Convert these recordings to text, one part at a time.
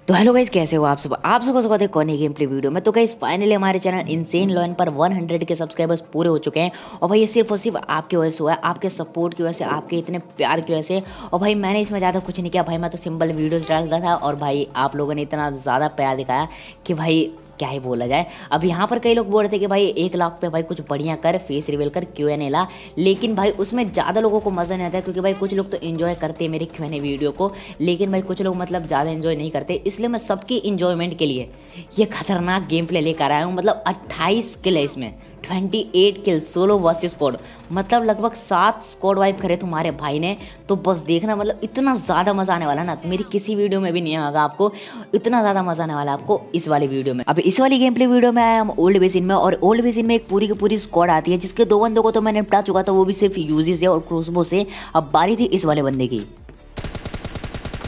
तो hello guys, कैसे हो आप सब। आप सबको स्वागत है कोनी गेम प्ले वीडियो में। तो गाइस फाइनली हमारे चैनल इनसेन लॉन पर 100 के सब्सक्राइबर्स पूरे हो चुके हैं। और भाई ये सिर्फ और सिर्फ आपकी वजह से हुआ है, आपके सपोर्ट की वजह से, आपके इतने प्यार की वजह से। और भाई मैंने इसमें ज़्यादा कुछ नहीं किया भाई, मैं तो सिंपल वीडियोस डालता था और भाई आप लोगों ने इतना ज़्यादा प्यार दिखाया कि भाई क्या ही बोला जाए। अब यहाँ पर कई लोग बोल रहे थे कि भाई 1 लाख पे भाई कुछ बढ़िया कर, फेस रिवील कर, Q&A ला। लेकिन भाई उसमें ज़्यादा लोगों को मज़ा नहीं आता है, क्योंकि भाई कुछ लोग तो इन्जॉय करते हैं मेरे Q&A वीडियो को, लेकिन भाई कुछ लोग मतलब ज़्यादा इन्जॉय नहीं करते। इसलिए मैं सबकी इन्जॉयमेंट के लिए ये खतरनाक गेम प्ले लेकर आया हूँ। मतलब 28 किल है इसमें, 28 किल सोलो वर्सेस स्क्वाड। मतलब लगभग 7 स्क्वाड वाइप करे तुम्हारे भाई ने। तो बस देखना, मतलब इतना ज़्यादा मज़ा आने वाला ना, मेरी किसी वीडियो में भी नहीं आएगा आपको। इतना ज़्यादा मज़ा आने वाला है आपको इस वाली वीडियो में। अब इस वाली गेम प्ले वीडियो में आया हम ओल्ड बेसिन में, और ओल्ड बेसिन में एक पूरी की पूरी स्क्वाड आती है, जिसके 2 बंदों को तो मैंने निपटा चुका था, वो भी सिर्फ यूजी से और क्रोसबो से। अब बारी थी इस वाले बंदे की।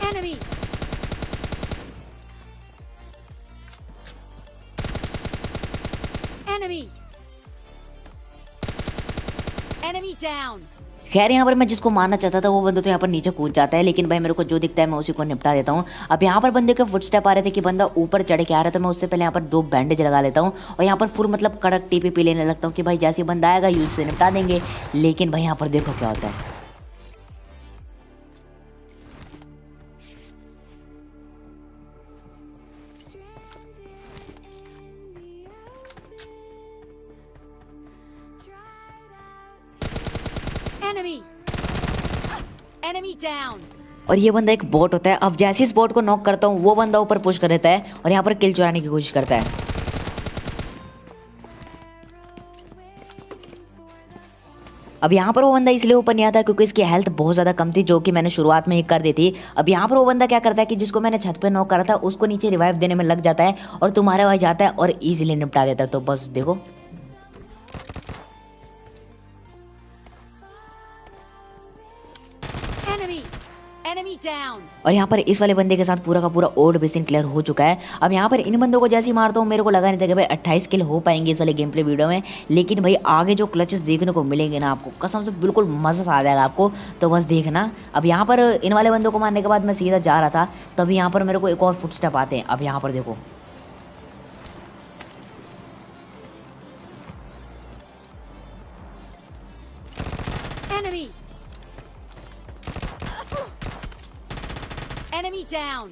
Enemy! Enemy! Enemy down! खैर यहाँ पर मैं जिसको मारना चाहता था वो बंदा तो यहाँ पर नीचे कूद जाता है, लेकिन भाई मेरे को जो दिखता है मैं उसी को निपटा देता हूँ। अब यहाँ पर बंदे के फुटस्टेप आ रहे थे कि बंदा ऊपर चढ़ के आ रहा है, तो मैं उससे पहले यहाँ पर 2 बैंडेज लगा लेता हूँ और यहाँ पर फुल मतलब कड़क TPP लेने लगता हूँ कि भाई जैसे बंदा आएगा यूज से निपटा देंगे। लेकिन भाई यहाँ पर देखो क्या होता है। Enemy! Enemy down! और ये बंदा एक बॉट होता है। अब जैसे इस बॉट को नॉक करता हूँ वो बंदा ऊपर पुश कर देता है और यहाँ पर किल चुराने की कोशिश करता है। अब यहाँ पर वो बंदा इसलिए ऊपर नहीं आता क्योंकि इसकी हेल्थ बहुत ज़्यादा कम थी, जो कि मैंने शुरुआत में ही कर दी थी। अब यहाँ पर वो बंदा क्या करता है कि जिसको मैंने छत पे नॉक करा था उसको नीचे रिवाइव देने में लग जाता है और तुम्हारे वहाँ जाता है और ईजिली निपटा देता है। तो बस देखो, Enemy! Enemy down! और यहाँ पर इस वाले बंदे के साथ पूरा का पूरा ओल्ड बेसिन क्लियर हो चुका है। अब यहाँ पर इन बंदों को जैसे ही मारता हूँ मेरे को लगा नहीं था कि भाई 28 किल हो पाएंगे इस वाले गेम प्ले वीडियो में। लेकिन भाई आगे जो क्लचेस देखने को मिलेंगे ना आपको, कसम से बिल्कुल मज़ा आ जाएगा आपको। तो बस देखना। अब यहाँ पर इन वाले बंदों को मारने के बाद मैं सीधा जा रहा था, तभी यहाँ पर मेरे को एक और फुटस्टेप आते हैं। अब यहाँ पर देखो, Enemy! Enemy down!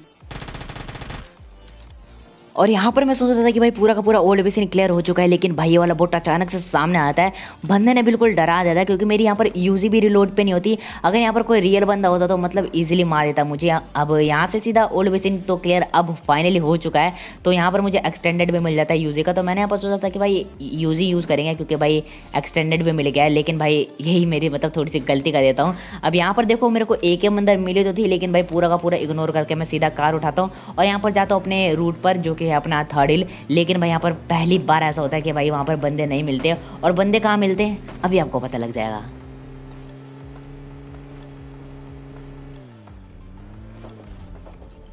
और यहाँ पर मैं सोच रहा था कि भाई पूरा का पूरा ओल्ड बेसिन क्लियर हो चुका है, लेकिन भाई ये वाला बोट अचानक से सामने आता है। बंदे ने बिल्कुल डरा देता है, क्योंकि मेरी यहाँ पर यूजी भी रिलोड पे नहीं होती। अगर यहाँ पर कोई रियल बंदा होता तो मतलब इजीली मार देता मुझे। अब यहाँ से सीधा ओल्ड बेसिन तो क्लियर अब फाइनली हो चुका है, तो यहाँ पर मुझे एक्सटेंडेड भी मिल जाता है यूजी का। तो मैंने यहाँ पर सोचा था कि भाई यूजी यूज़ करेंगे, क्योंकि भाई एक्सटेंडेड भी मिल गया है। लेकिन भाई यही मेरी मतलब थोड़ी सी गलती कर देता हूँ। अब यहाँ पर देखो, मेरे को एक अंदर मिली तो थी, लेकिन भाई पूरा का पूरा इग्नोर करके मैं सीधा कार उठाता हूँ और यहाँ पर जाता हूँ अपने रूट पर, जो कि है अपना 3rd हिल। लेकिन भाई यहाँ पर पहली बार ऐसा होता है कि भाई वहाँ पर बंदे नहीं मिलते। और बंदे कहाँ मिलते हैं अभी आपको पता लग जाएगा।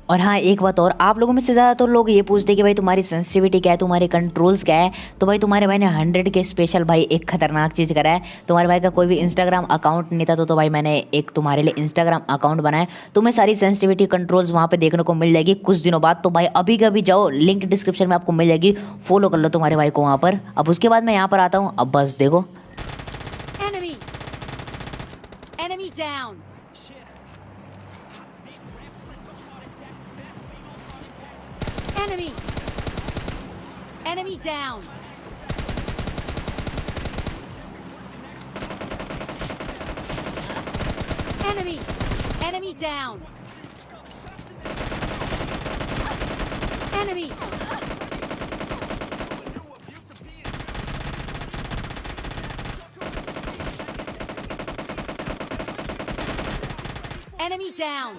और हाँ, एक बात और, आप लोगों में से ज़्यादातर लोग ये पूछते हैं कि भाई तुम्हारी सेंसिटिविटी क्या है, तुम्हारे कंट्रोल्स क्या है। तो भाई तुम्हारे भाई ने 100 के स्पेशल भाई एक खतरनाक चीज़ करा है। तुम्हारे भाई का कोई भी इंस्टाग्राम अकाउंट नहीं था, तो भाई मैंने एक तुम्हारे लिए इंस्टाग्राम अकाउंट बनाया। तुम्हें सारी सेंसिटिविटी कंट्रोल्स वहाँ पर देखने को मिल जाएगी कुछ दिनों बाद। तो भाई अभी का भी जाओ, लिंक डिस्क्रिप्शन में आपको मिल जाएगी, फॉलो कर लो तुम्हारे भाई को वहाँ पर। अब उसके बाद मैं यहाँ पर आता हूँ। अब बस देखो, Enemy! Enemy down! Enemy! Enemy down! Enemy! Enemy down! Enemy! Enemy down!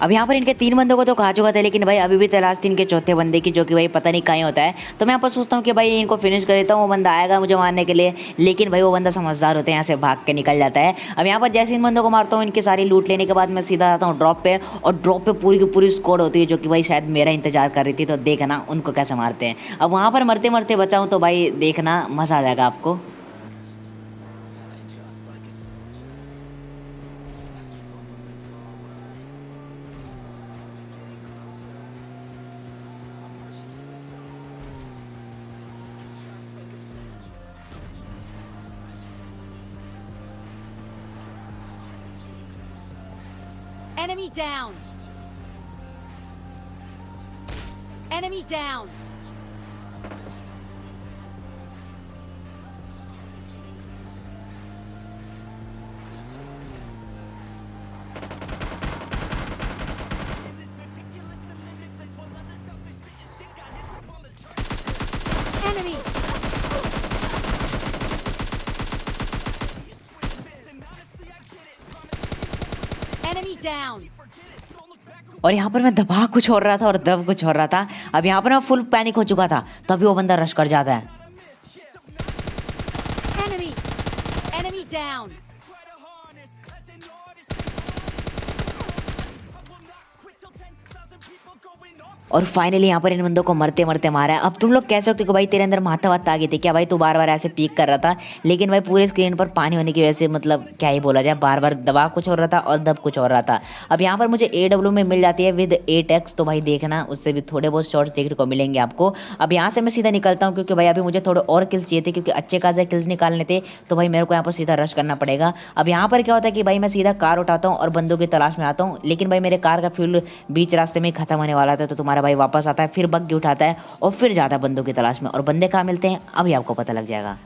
अब यहाँ पर इनके 3 बंदों को तो खा चुका था, लेकिन भाई अभी भी तलाश थी इनके चौथे बंदे की, जो कि भाई पता नहीं कहीं होता है। तो मैं यहाँ पर सोचता हूँ कि भाई इनको फिनिश कर देता हूँ, वो बंदा आएगा मुझे मारने के लिए। लेकिन भाई वो बंदा समझदार होते हैं, यहाँ से भाग के निकल जाता है। अब यहाँ पर जैसे इन बंदों को मारता हूँ, इनके सारी लूट लेने के बाद मैं सीधा आता हूँ ड्रॉप पे, और ड्रॉप पे पूरी की पूरी स्क्वाड होती है, जो कि भाई शायद मेरा इंतजार कर रही थी। तो देखना उनको कैसे मारते हैं। अब वहाँ पर मरते मरते बचाऊँ तो भाई देखना मज़ा आ जाएगा आपको। Enemy down. Enemy down. Enemy. Enemy down. और यहाँ पर मैं दबा कुछ और रहा था और दब कुछ और रहा था। अब यहाँ पर मैं फुल पैनिक हो चुका था, तभी वो बंदा रश कर जाता है। Enemy. Enemy down. और फाइनली यहाँ पर इन बंदों को मरते मरते मारा है। अब तुम लोग कह सकते हो कि भाई तेरे अंदर माथा वात आ गई थी क्या भाई, तू बार बार ऐसे पीक कर रहा था। लेकिन भाई पूरे स्क्रीन पर पानी होने की वजह से मतलब क्या ही बोला जाए, बार बार दबा कुछ हो रहा था और दब कुछ हो रहा था। अब यहाँ पर मुझे AW में मिल जाती है विद 8x, तो भाई देखना उससे भी थोड़े बहुत शॉर्ट्स देखने को मिलेंगे आपको। अब यहाँ से मैं सीधा निकलता हूँ क्योंकि भाई अभी मुझे थोड़े और किल्स चाहिए थे, क्योंकि अच्छे खासे किल्स निकालने थे, तो भाई मेरे को यहाँ पर सीधा रश करना पड़ेगा। अब यहाँ पर क्या होता है कि भाई मैं सीधा कार उठाता हूँ और बंदों की तलाश में आता हूँ, लेकिन भाई मेरे कार का फ्यूल बीच रास्ते में खत्म होने वाला था, तो तुम्हारा भाई वापस आता है, फिर बग्गी उठाता है और फिर जाता है बंदों की तलाश में। और बंदे कहाँ मिलते हैं अभी आपको पता लग जाएगा।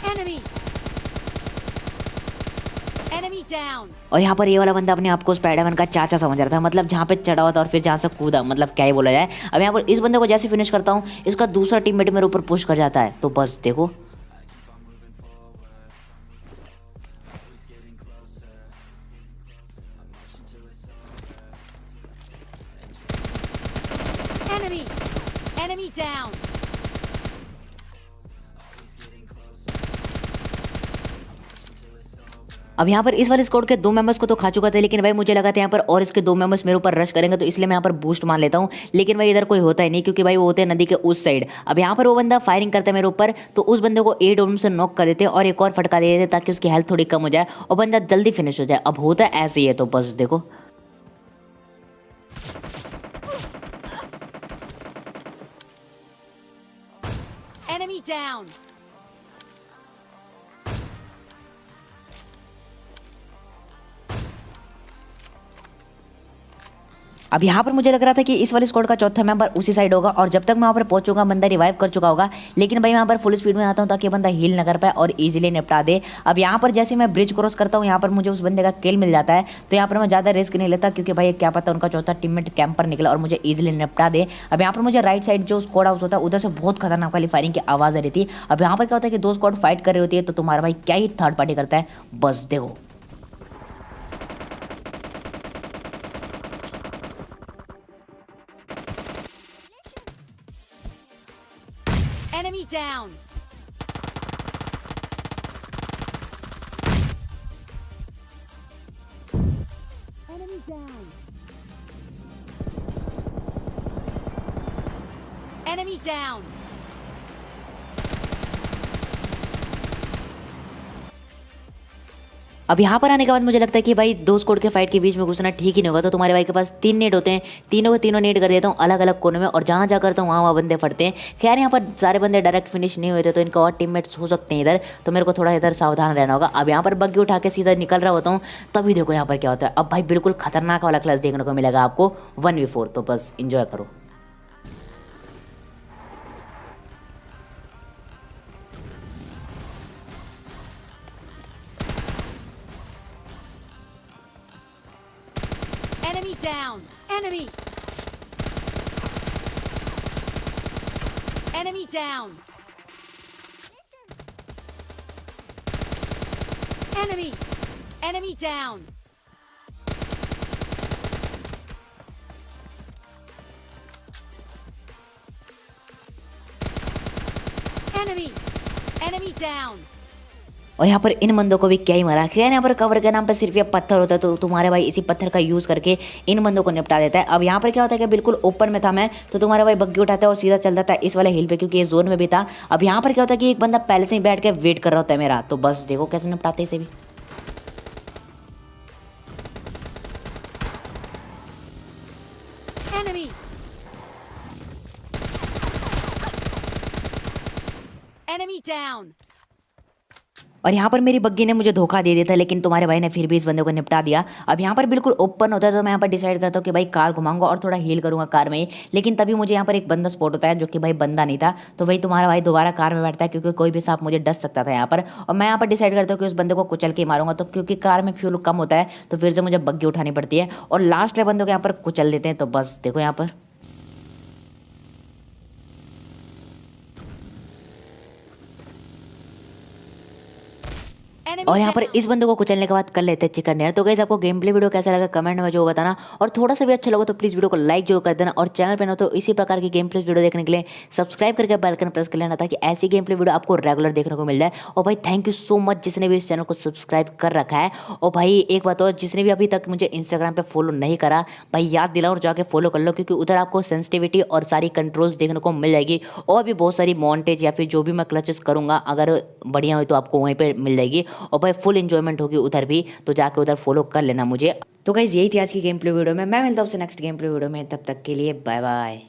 Enemy. Enemy down. और यहाँ पर ये वाला बंदा अपने आप को स्पाइडरमैन का चाचा समझ रहा था, मतलब जहाँ पे चढ़ा हुआ था और फिर जहाँ से कूदा, मतलब क्या ही बोला जाए। अब यहाँ पर इस बंदे को जैसे फिनिश करता हूँ, इसका दूसरा टीममेट मेरे ऊपर पुश कर जाता है, तो बस देखो। Enemy. Enemy down. अब यहाँ पर इस वाले स्क्वाड के 2 मेंबर्स को तो खा चुका था, लेकिन भाई मुझे लगा था यहाँ पर और इसके 2 मेंबर्स मेरे ऊपर रश करेंगे, तो इसलिए मैं यहाँ पर बूस्ट मान लेता हूँ। लेकिन भाई इधर कोई होता ही नहीं, क्योंकि भाई वो होते हैं नदी के उस साइड। अब यहाँ पर वो बंदा फायरिंग करता है मेरे ऊपर, तो उस बंदे को AW से नॉक कर देते और एक और फटका दे देते ताकि उसकी हेल्थ थोड़ी कम हो जाए और बंदा जल्दी फिनिश हो जाए। अब होता है ऐसे ही है, तो बस देखो। Enemy down. अब यहाँ पर मुझे लग रहा था कि इस वाले स्क्वाड का चौथा मेंबर उसी साइड होगा, और जब तक मैं वहाँ पर पहुंचूंगा बंदा रिवाइव कर चुका होगा। लेकिन भाई मैं यहाँ पर फुल स्पीड में आता हूँ ताकि बंदा हील न कर पाए और इजीली निपटा दे। अब यहाँ पर जैसे मैं ब्रिज क्रॉस करता हूँ, यहाँ पर मुझे उस बंदे का किल मिल जाता है, तो यहाँ पर मैं ज़्यादा रिस्क नहीं लेता, क्योंकि भाई क्या पता उनका चौथा टीममेट कैंपर निकला और मुझे ईजिली निपटा दे। अब यहाँ पर मुझे राइट साइड जो स्क्वाड हाउस होता है उधर से बहुत खतरनाक वाली फायरिंग की आवाज़ आ रही थी। अब यहाँ पर क्या होता है कि 2 स्क्वाड फाइट कर रही होती है, तो तुम्हारा भाई क्या ही थर्ड पार्टी करता है, बस देखो। Enemy down. Enemy down. Enemy down. अब यहाँ पर आने के बाद मुझे लगता है कि भाई 2 स्क्वाड के फाइट के बीच में घुसना ठीक ही नहीं होगा, तो तुम्हारे भाई के पास 3 नेट होते हैं, तीनों के तीनों नेट कर देता हूँ अलग अलग कोनों में, और जहाँ जा करता हूँ वहाँ बंदे फटते हैं। खैर यहाँ पर सारे बंदे डायरेक्ट फिनिश नहीं हुए थे, तो इनका और टीममेट्स हो सकते हैं इधर, तो मेरे को थोड़ा इधर सावधान रहना होगा। अब यहाँ पर बग्गी उठा के सीधा निकल रहा होता हूँ, तभी देखो यहाँ पर क्या होता है। अब भाई बिल्कुल खतरनाक वाला क्लास देखने को मिलेगा आपको 1v4, तो बस इंजॉय करो। Enemy down. Enemy. Enemy down. Enemy. Enemy down. Enemy. Enemy down. और यहाँ पर इन बंदों को भी क्या ही मारा। खैर यहाँ पर कवर के नाम पर सिर्फ ये पत्थर होता है, तो तुम्हारे भाई इसी पत्थर का यूज़ करके इन बंदों को निपटा देता है। अब यहाँ पर क्या होता है कि बिल्कुल ओपन में था मैं, तो तुम्हारा भाई बग्गी उठाता है और सीधा चल जाता है इस वाले हिल पे, क्योंकि ये जोन में भी था। अब यहाँ पर क्या होता है कि एक बंदा पहले से ही बैठ के वेट कर रहा होता है मेरा, तो बस देखो कैसे निपटाते इसे भी। Enemy. Enemy down. और यहाँ पर मेरी बग्गी ने मुझे धोखा दे दिया था, लेकिन तुम्हारे भाई ने फिर भी इस बंदे को निपटा दिया। अब यहाँ पर बिल्कुल ओपन होता है तो मैं यहाँ पर डिसाइड करता हूँ कि भाई कार घुमाऊंगा और थोड़ा हील करूंगा कार में ही। लेकिन तभी मुझे यहाँ पर एक बंदा स्पॉट होता है जो कि भाई बंदा नहीं था। तो भाई तुम्हारा भाई दोबारा कार में बैठता है क्योंकि कोई भी सांप मुझे डस सकता था यहाँ पर। और मैं यहाँ पर डिसाइड करता हूँ कि उस बंदे को कुचल के मारूंगा, तो क्योंकि कार में फ्यूल कम होता है तो फिर से मुझे बग्गी उठानी पड़ती है और लास्ट वाले बंदों को यहाँ पर कुचल देते हैं। तो बस देखो यहाँ पर Enemy और यहाँ पर down. इस बंदे को कुचलने के बाद कर लेते हैं चिकन डिनर। तो गाइस आपको गेम प्ले वीडियो कैसा लगा कमेंट में जो बताना, और थोड़ा सा भी अच्छा लगा तो प्लीज़ वीडियो को लाइक जो कर देना, और चैनल पे ना तो इसी प्रकार की गेम प्ले वीडियो देखने के लिए सब्सक्राइब करके बेल आइकन प्रेस कर लेना ताकि ऐसी गेम प्ले वीडियो आपको रेगुलर देखने को मिल जाए। और भाई थैंक यू सो मच जिसने भी इस चैनल को सब्सक्राइब कर रखा है। और भाई एक बात और, जिसने भी अभी तक मुझे इंस्टाग्राम पे फॉलो नहीं करा भाई याद दिलाओ और जाके फॉलो कर लो, क्योंकि उधर आपको सेंसिटिविटी और सारी कंट्रोल्स देखने को मिल जाएगी, और भी बहुत सारी मॉन्टेज या फिर जो भी मैं क्लचेस करूँगा अगर बढ़िया हुई तो आपको वहीं पर मिल जाएगी। और भाई फुल इंजॉयमेंट होगी उधर भी, तो जाके उधर फॉलो कर लेना मुझे। तो गाइस यही थी आज की गेम प्ले वीडियो में, मैं मिलता हूँ आपसे नेक्स्ट गेम प्ले वीडियो में, तब तक के लिए बाय बाय।